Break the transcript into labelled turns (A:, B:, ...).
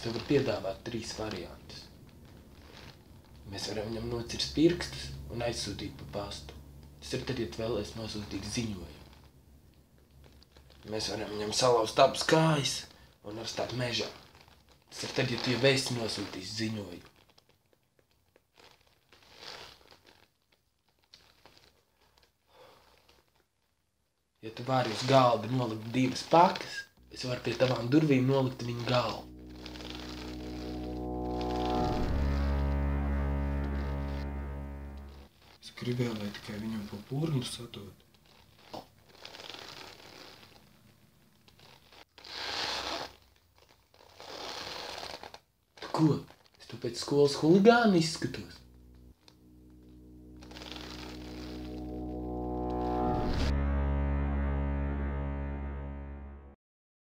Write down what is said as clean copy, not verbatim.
A: Es tev varu piedāvāt 3 variantus. Mēs varam viņam nocirst pirkstus un aizsūtīt pa pastu. Tas ir tad, ja tu vēlies nosūtīt ziņojumu. Mēs varam viņam salauzt abas kājas un atstāt mežā. Tas ir tad, ja tu jau esi nosūtījis ziņojumu. Ja tu vari uz galda nolikt 2 pakas, es varu pie tavām durvīm nolikt viņu galvu. Es gribēju, lai tikai viņam pa purnu sadod. Tu ko? Es tu pēc skolas huligāni izskatos?